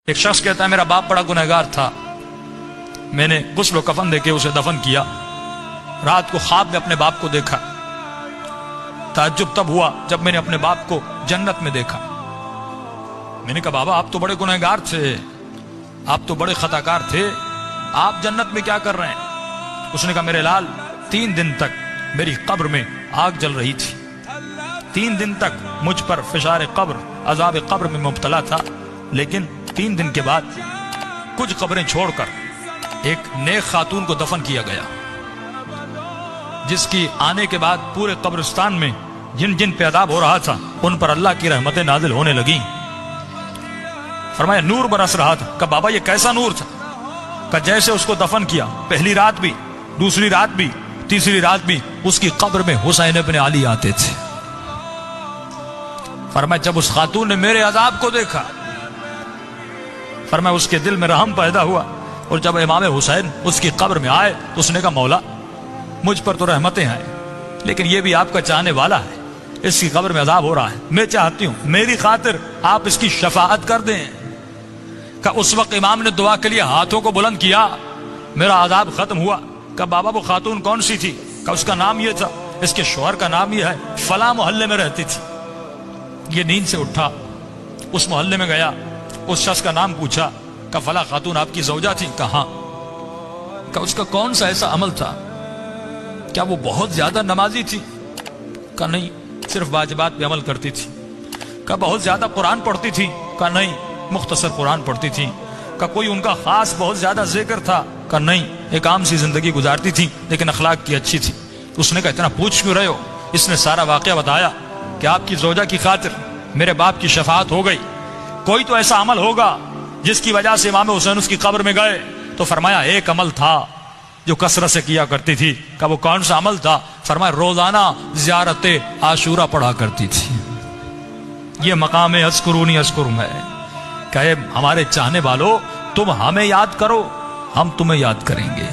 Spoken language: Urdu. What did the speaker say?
ایک شخص کہتا ہے میرا باپ بڑا گنہگار تھا، میں نے غسل و کفن دے کے اسے دفن کیا، رات کو خواب میں اپنے باپ کو دیکھا، تعجب تب ہوا جب میں نے اپنے باپ کو جنت میں دیکھا۔ میں نے کہا بابا آپ تو بڑے گنہگار تھے، آپ تو بڑے خطاکار تھے، آپ جنت میں کیا کر رہے ہیں؟ اس نے کہا میرے لال 3 دن تک میری قبر میں آگ جل رہی تھی، 3 دن تک مجھ پر فشار قبر عذاب قبر میں مبتلا تھا، لیکن 3 دن کے بعد کچھ قبریں چھوڑ کر ایک نیک خاتون کو دفن کیا گیا، جس کی آنے کے بعد پورے قبرستان میں جن جن پہ عذاب ہو رہا تھا ان پر اللہ کی رحمتیں نازل ہونے لگیں۔ فرمایا نور برس رہا تھا۔ کہا بابا یہ کیسا نور تھا؟ کہا جیسے اس کو دفن کیا پہلی رات بھی، دوسری رات بھی، تیسری رات بھی اس کی قبر میں حسین ابن علی آتے تھے۔ فرمایا جب اس خاتون نے میرے عذاب کو دیکھا، فرمایا اس کے دل میں رحم پیدا ہوا، اور جب امام حسین اس کی قبر میں آئے تو اس نے کہا مولا مجھ پر تو رحمتیں ہیں، لیکن یہ بھی آپ کا چاہنے والا ہے، اس کی قبر میں عذاب ہو رہا ہے، میں چاہتی ہوں میری خاطر آپ اس کی شفاعت کر دیں۔ کہ اس وقت امام نے دعا کے لیے ہاتھوں کو بلند کیا، میرا عذاب ختم ہوا۔ کہ بابا وہ خاتون کون سی تھی؟ کہ اس کا نام یہ تھا، اس کے شوہر کا نام یہ ہے، فلاں محلے میں رہتی تھی۔ یہ نیند سے اٹھا، اس محلے میں گیا، اس شخص کا نام پوچھا، کہ فلاں خاتون آپ کی زوجہ تھی؟ کہا۔ کہ اس کا کون سا ایسا عمل تھا؟ کیا وہ بہت زیادہ نمازی تھی؟ کہا نہیں، صرف واجبات پہ عمل کرتی تھی۔ کہا بہت زیادہ قرآن پڑھتی تھی؟ کہا نہیں، مختصر قرآن پڑھتی تھی۔ کہا کوئی ان کا خاص بہت زیادہ ذکر تھا؟ کہا نہیں، ایک عام سی زندگی گزارتی تھی لیکن اخلاق کی اچھی تھی۔ اس نے کہا اتنا پوچھ کیوں رہے ہو؟ اس نے سارا واقعہ بتایا کہ آپ کی زوجہ کی خاطر میرے باپ کی شفاعت ہو گئی، کوئی تو ایسا عمل ہوگا جس کی وجہ سے امام حسین اس کی قبر میں گئے۔ تو فرمایا ایک عمل تھا جو کثرت سے کیا کرتی تھی۔ کہ وہ کون سا عمل تھا؟ فرمایا روزانہ زیارت عاشورہ پڑھا کرتی تھی۔ یہ مقام اذکرونی اذکرکم ہے کہ ہمارے چاہنے والوں تم ہمیں یاد کرو، ہم تمہیں یاد کریں گے۔